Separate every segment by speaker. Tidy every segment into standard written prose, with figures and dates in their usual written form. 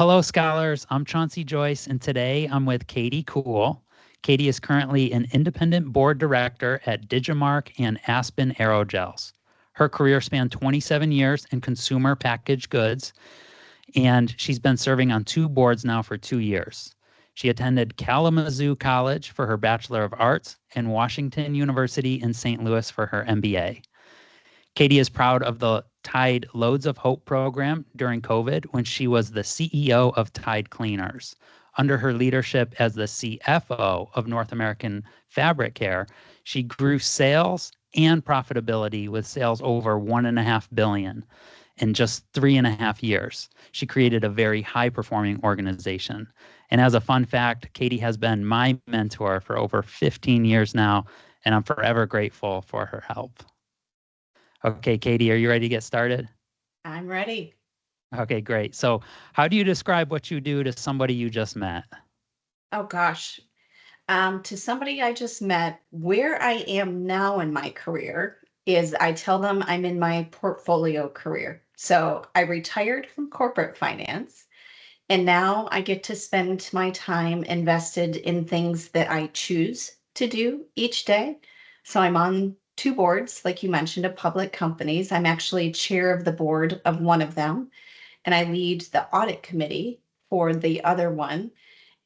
Speaker 1: Hello, scholars. I'm Chauncey Joyce, and today I'm with Katie Kool. Katie is currently an independent board director at Digimarc and Aspen Aerogels. Her career spanned 27 years in consumer packaged goods, and she's been serving on two boards now for 2 years. She attended Kalamazoo College for her Bachelor of Arts and Washington University in St. Louis for her MBA. Katie is proud of the Tide Loads of Hope program during COVID when she was the CEO of Tide Cleaners. Under her leadership as the CFO of North American Fabric Care, she grew sales and profitability with sales over 1.5 billion in just 3.5 years. She created a very high-performing organization. And as a fun fact, Katie has been my mentor for over 15 years now, and I'm forever grateful for her help. Okay, Katie, are you ready to get started?
Speaker 2: I'm ready.
Speaker 1: Okay, great. So, how do you describe what you do to somebody you just met?
Speaker 2: Oh gosh. To somebody I just met, where I am now in my career is I tell them I'm in my portfolio career. So I retired from corporate finance and now I get to spend my time invested in things that I choose to do each day. So I'm on two boards, like you mentioned, of public companies. I'm actually chair of the board of one of them, and I lead the audit committee for the other one.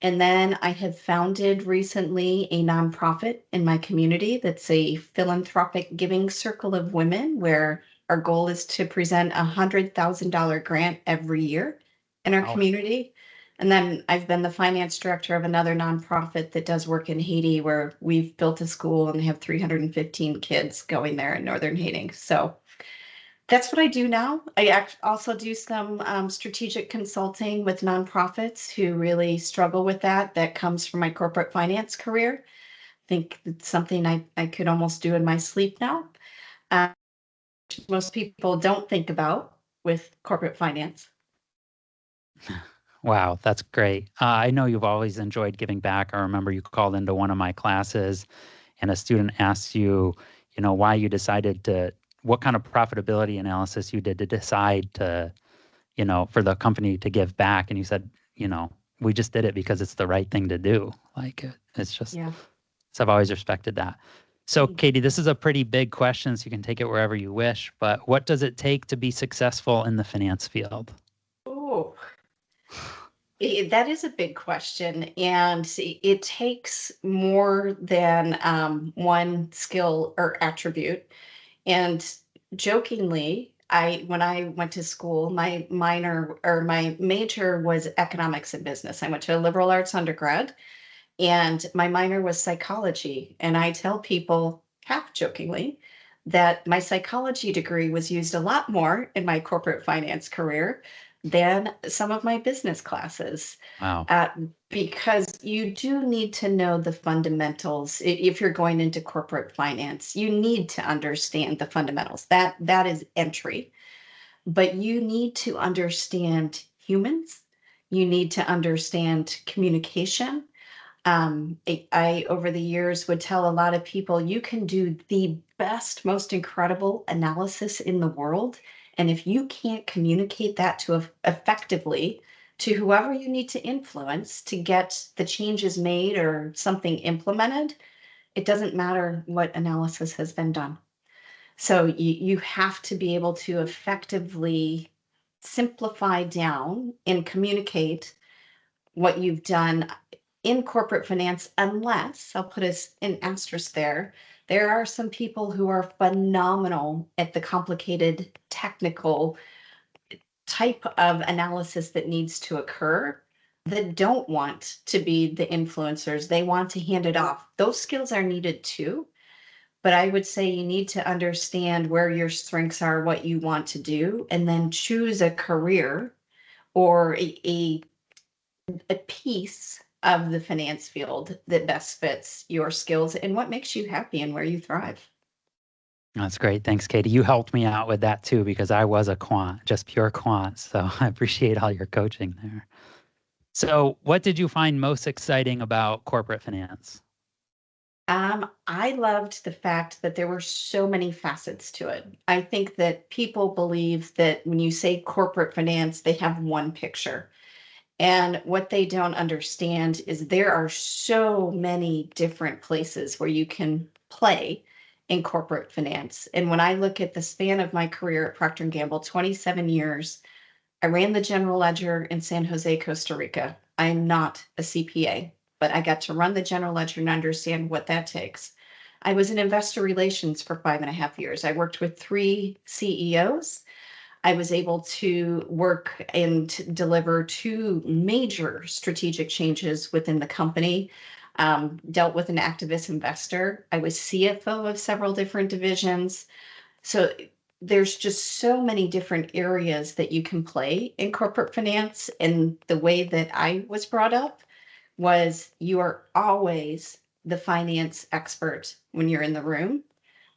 Speaker 2: And then I have founded recently a nonprofit in my community that's a philanthropic giving circle of women, where our goal is to present $100,000 grant every year in our
Speaker 1: Oh,
Speaker 2: community. And then I've been the finance director of another nonprofit that does work in Haiti, where we've built a school and have 315 kids going there in northern Haiti. So that's what I do now. I also do some strategic consulting with nonprofits who really struggle with that. That comes from my corporate finance career. I think it's something I could almost do in my sleep now. Uh, Most people don't think about with corporate finance.
Speaker 1: wow, that's great. I know you've always enjoyed giving back. I remember you called into one of my classes and a student asked you, why you decided to, what kind of profitability analysis you did to decide to, for the company to give back. And you said, we just did it because it's the right thing to do. It's just,
Speaker 2: Yeah.
Speaker 1: so I've always respected that. So,
Speaker 2: Thanks.
Speaker 1: Katie, this is a pretty big question, so you can take it wherever you wish. But what does it take to be successful in the finance field?
Speaker 2: Oh, that is a big question, and it takes more than one skill or attribute. And jokingly, I when I went to school, my minor or my major was economics and business. I went to a liberal arts undergrad, and my minor was psychology. And I tell people half jokingly that my psychology degree was used a lot more in my corporate finance career than some of my business classes.
Speaker 1: Wow.
Speaker 2: uh, because you do need to know the fundamentals. If you're going into corporate finance, you need to understand the fundamentals. That is entry, but you need to understand humans. You need to understand communication. I over the years would tell a lot of people you can do the best, most incredible analysis in the world. And if you can't communicate that to effectively to whoever you need to influence to get the changes made or something implemented, it doesn't matter what analysis has been done. So you have to be able to effectively simplify down and communicate what you've done in corporate finance, unless I'll put an asterisk there. There are some people who are phenomenal at the complicated technical type of analysis that needs to occur that don't want to be the influencers. They want to hand it off. Those skills are needed too. But I would say you need to understand where your strengths are, what you want to do, and then choose a career or a piece of the finance field that best fits your skills and what makes you happy and where you thrive.
Speaker 1: That's great. Thanks, Katie. You helped me out with that too, because I was a quant, just pure quant. So I appreciate all your coaching there. So, what did you find most exciting about corporate finance?
Speaker 2: I loved the fact that there were so many facets to it. I think that people believe that when you say corporate finance, they have one picture. And what they don't understand is there are so many different places where you can play in corporate finance. And when I look at the span of my career at Procter & Gamble, 27 years, I ran the general ledger in San Jose, Costa Rica. I am not a CPA, but I got to run the general ledger and understand what that takes. I was in investor relations for 5.5 years. I worked with 3 CEOs. I was able to work and deliver 2 major strategic changes within the company. Dealt with an activist investor. I was CFO of several different divisions. So there's just so many different areas that you can play in corporate finance. And the way that I was brought up was you are always the finance expert when you're in the room,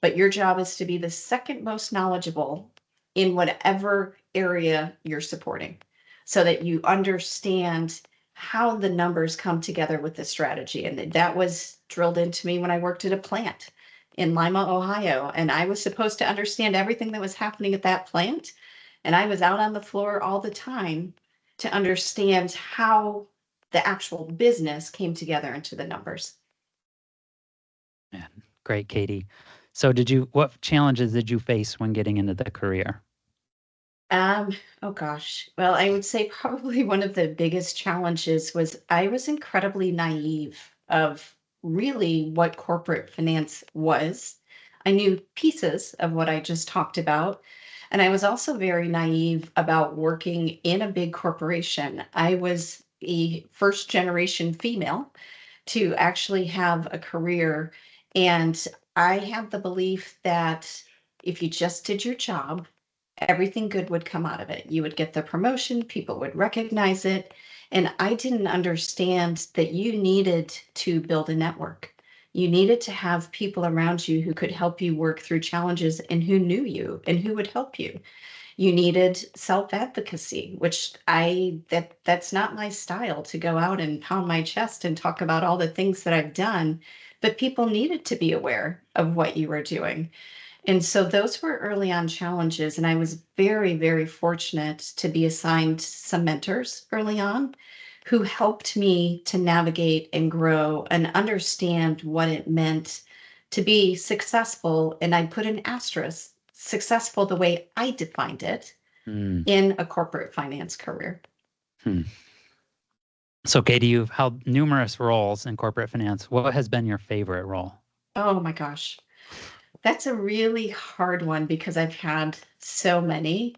Speaker 2: but your job is to be the second most knowledgeable in whatever area you're supporting so that you understand how the numbers come together with the strategy. And that was drilled into me when I worked at a plant in Lima, Ohio. And I was supposed to understand everything that was happening at that plant. And I was out on the floor all the time to understand how the actual business came together into the numbers.
Speaker 1: Yeah, great, Katie. So what challenges did you face when getting into the career?
Speaker 2: Oh gosh. Well, I would say probably one of the biggest challenges was I was incredibly naive of really what corporate finance was. I knew pieces of what I just talked about. And I was also very naive about working in a big corporation. I was a first generation female to actually have a career. And I have the belief that if you just did your job, everything good would come out of it. You would get the promotion, people would recognize it. And I didn't understand that you needed to build a network. You needed to have people around you who could help you work through challenges and who knew you and who would help you. You needed self-advocacy, which that's not my style to go out and pound my chest and talk about all the things that I've done, but people needed to be aware of what you were doing. And so those were early on challenges. And I was very, very fortunate to be assigned some mentors early on who helped me to navigate and grow and understand what it meant to be successful. And I put an asterisk, successful the way I defined it
Speaker 1: Mm.
Speaker 2: in a corporate finance career.
Speaker 1: Hmm. So, Katie, you've held numerous roles in corporate finance. What has been your favorite role?
Speaker 2: Oh my gosh. That's a really hard one because I've had so many.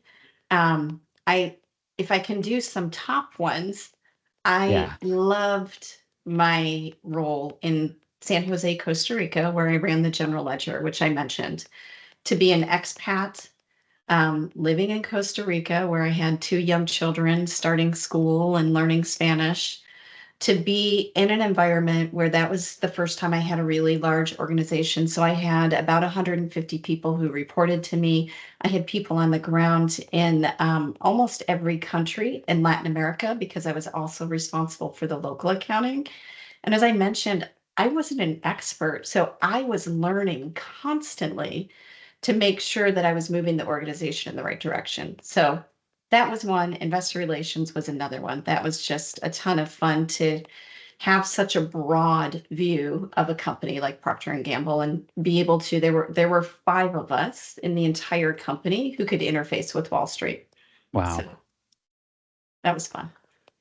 Speaker 2: I if I can do some top ones, I
Speaker 1: Yeah.
Speaker 2: loved my role in San Jose, Costa Rica, where I ran the general ledger, which I mentioned. To be an expat, living in Costa Rica, where I had 2 young children starting school and learning Spanish, to be in an environment where that was the first time I had a really large organization. So I had about 150 people who reported to me. I had people on the ground in almost every country in Latin America because I was also responsible for the local accounting. And as I mentioned, I wasn't an expert. So I was learning constantly to make sure that I was moving the organization in the right direction. So that was one. Investor relations was another one. That was just a ton of fun to have such a broad view of a company like Procter and Gamble and be able to there were 5 of us in the entire company who could interface with Wall Street. So
Speaker 1: Wow.
Speaker 2: that was fun.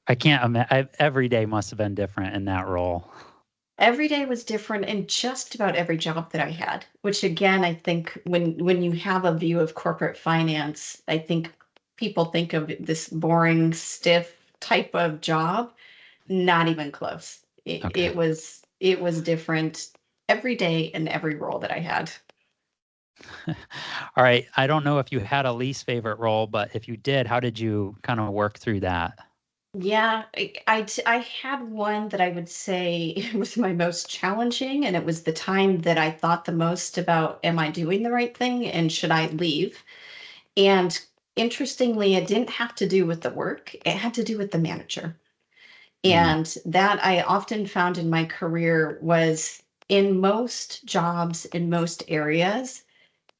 Speaker 1: I can't imagine. Every day must have been different in that role.
Speaker 2: Every day was different in just about every job that I had, which again, I think when you have a view of corporate finance, I think people think of this boring, stiff type of job. Not even close. It,
Speaker 1: Okay.
Speaker 2: it was it was different every day in every role that I had.
Speaker 1: All right. I don't know if you had a least favorite role, but if you did, how did you kind of work through that?
Speaker 2: Yeah, I had one that I would say it was my most challenging, and it was the time that I thought the most about, am I doing the right thing and should I leave? And interestingly, it didn't have to do with the work, it had to do with the manager.
Speaker 1: Mm,
Speaker 2: And that I often found in my career was in most jobs, in most areas,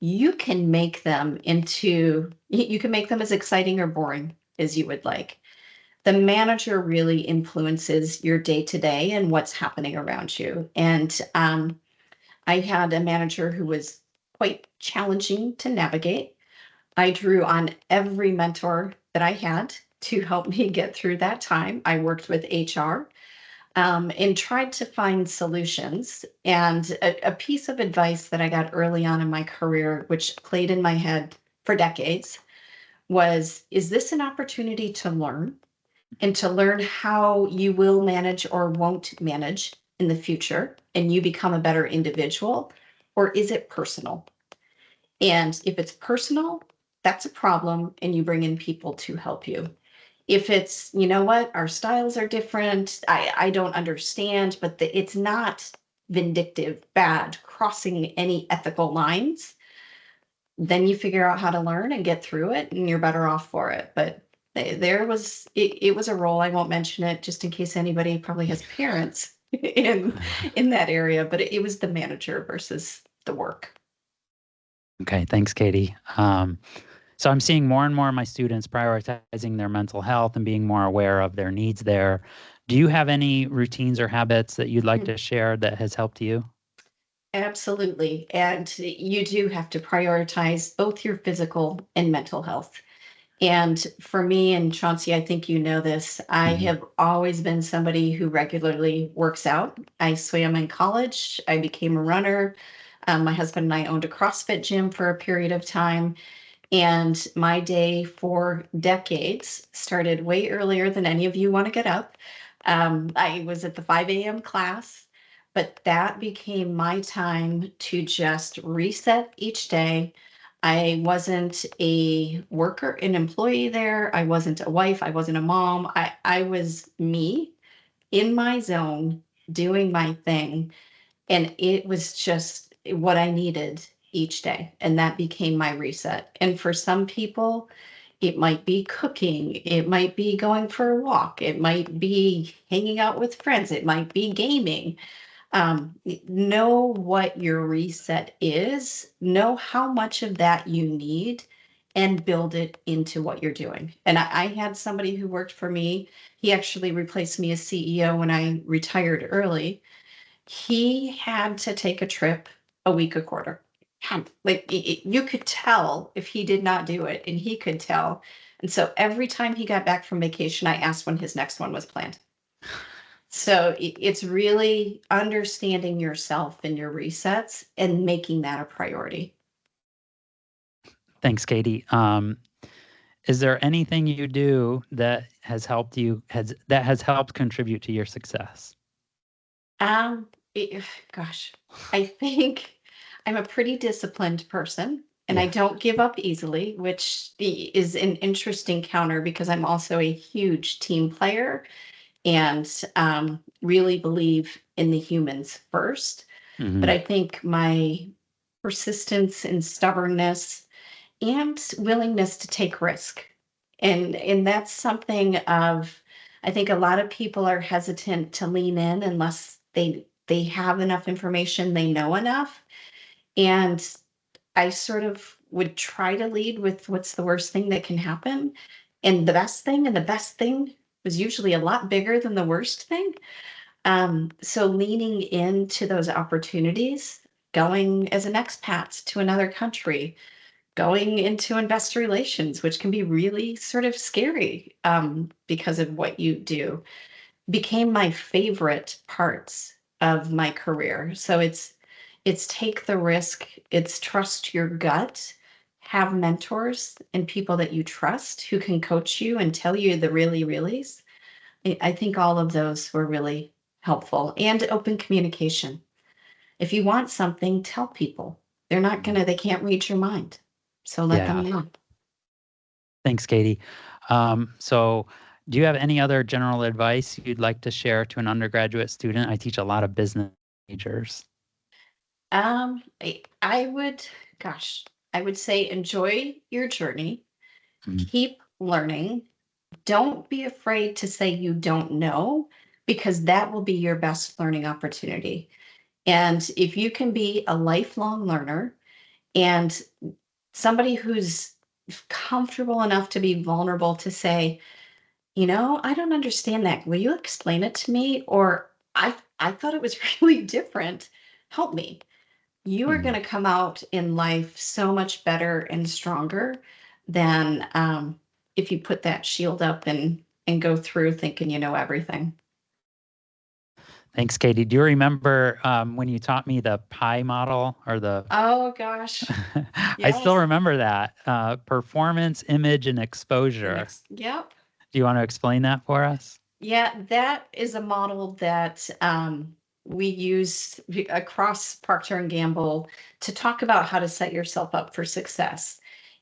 Speaker 2: you can make them as exciting or boring as you would like. The manager really influences your day to day and what's happening around you. And I had a manager who was quite challenging to navigate. I drew on every mentor that I had to help me get through that time. I worked with HR and tried to find solutions. And a piece of advice that I got early on in my career, which played in my head for decades, was, is this an opportunity to learn and to learn how you will manage or won't manage in the future and you become a better individual? Or is it personal? And if it's personal, that's a problem, and you bring in people to help you. If it's, you know what, our styles are different, I don't understand, but it's not vindictive, bad, crossing any ethical lines, then you figure out how to learn and get through it, and you're better off for it. But there was it was a role, I won't mention it just in case anybody probably has parents in that area, but it was the manager versus the work.
Speaker 1: Okay, thanks, Katie. So I'm seeing more and more of my students prioritizing their mental health and being more aware of their needs there. Do you have any routines or habits that you'd like to share that has helped you?
Speaker 2: Absolutely. And you do have to prioritize both your physical and mental health. And for me, and Chauncey, I think you know this, I
Speaker 1: Mhm.
Speaker 2: have always been somebody who regularly works out. I swam in college, I became a runner. My husband and I owned a CrossFit gym for a period of time. And my day for decades started way earlier than any of you want to get up. I was at the 5 a.m. class, but that became my time to just reset each day. I wasn't a worker, an employee there. I wasn't a wife. I wasn't a mom. I was me in my zone doing my thing. And it was just what I needed each day. And that became my reset. And for some people, it might be cooking, it might be going for a walk, it might be hanging out with friends, it might be gaming. Know what your reset is, know how much of that you need, and build it into what you're doing. And I had somebody who worked for me. He actually replaced me as CEO when I retired early. He had to take a trip a week a quarter. Like you could tell if he did not do it, and he could tell. And so every time he got back from vacation, I asked when his next one was planned. So it's really understanding yourself and your resets and making that a priority.
Speaker 1: Thanks, Katie. Is there anything you do that has helped you has helped contribute to your success?
Speaker 2: Um, it, Gosh, I think I'm a pretty disciplined person and I
Speaker 1: Yeah.
Speaker 2: don't give up easily, which is an interesting counter because I'm also a huge team player and really believe in the humans first. But
Speaker 1: Hmm.
Speaker 2: I think my persistence and stubbornness and willingness to take risk. And that's something of, I think a lot of people are hesitant to lean in unless they have enough information, they know enough. And I sort of would try to lead with what's the worst thing that can happen and the best thing, and the best thing was usually a lot bigger than the worst thing. So leaning into those opportunities, going as an expat to another country, going into investor relations, which can be really sort of scary because of what you do, became my favorite parts of my career. So it's take the risk, it's trust your gut, have mentors and people that you trust who can coach you and tell you the really reallys. I think all of those were really helpful, and open communication. If you want something, tell people. They can't read your mind. So let them
Speaker 1: Yeah.
Speaker 2: know.
Speaker 1: Thanks, Katie. So, do you have any other general advice you'd like to share to an undergraduate student? I teach a lot of business majors.
Speaker 2: I would, gosh, I would say enjoy your journey,
Speaker 1: Mhm.
Speaker 2: keep learning. Don't be afraid to say you don't know, because that will be your best learning opportunity. And if you can be a lifelong learner and somebody who's comfortable enough to be vulnerable to say, I don't understand that. Will you explain it to me? Or I thought it was really different. Help me. You are
Speaker 1: Mhm.
Speaker 2: going to come out in life so much better and stronger than if you put that shield up and go through thinking you know everything.
Speaker 1: Thanks, Katie. Do you remember when you taught me the pie model or the
Speaker 2: Oh gosh.
Speaker 1: I still
Speaker 2: Yes.
Speaker 1: remember that performance, image, and exposure.
Speaker 2: Yep.
Speaker 1: Do you want to explain that for us?
Speaker 2: Yeah, that is a model that we use across Procter and Gamble to talk about how to set yourself up for success.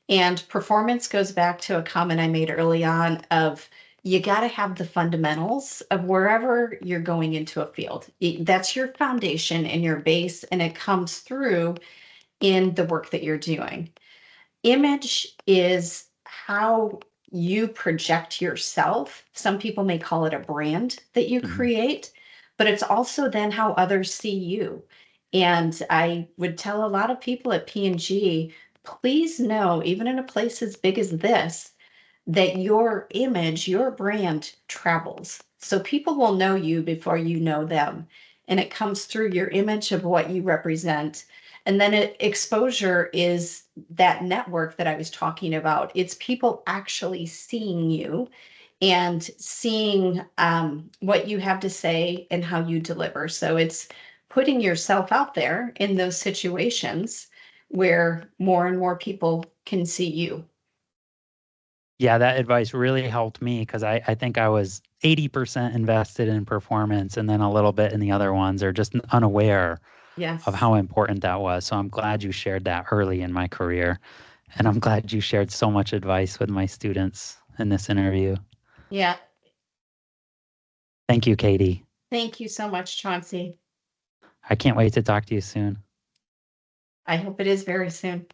Speaker 2: And performance goes back to a comment I made early on of you got to have the fundamentals of wherever you're going into a field. That's your foundation and your base, and it comes through in the work that you're doing. Image is how you project yourself. Some people may call it a brand that you
Speaker 1: Mhm.
Speaker 2: create, but it's also then how others see you. And I would tell a lot of people at P&G, please know, even in a place as big as this, that your image, your brand travels. So people will know you before you know them. And it comes through your image of what you represent. And then exposure is that network that I was talking about. It's people actually seeing you and seeing what you have to say and how you deliver. So it's putting yourself out there in those situations where more and more people can see you.
Speaker 1: Yeah, that advice really helped me because I think I was 80% invested in performance and then a little bit in the other ones, or just unaware of
Speaker 2: Yes.
Speaker 1: how important that was. So I'm glad you shared that early in my career. And I'm glad you shared so much advice with my students in this interview.
Speaker 2: Yeah.
Speaker 1: Thank you, Katie.
Speaker 2: Thank you so much, Chauncey.
Speaker 1: I can't wait to talk to you soon.
Speaker 2: I hope it is very soon.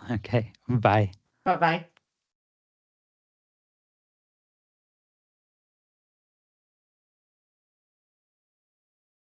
Speaker 1: Okay, bye.
Speaker 2: Bye bye.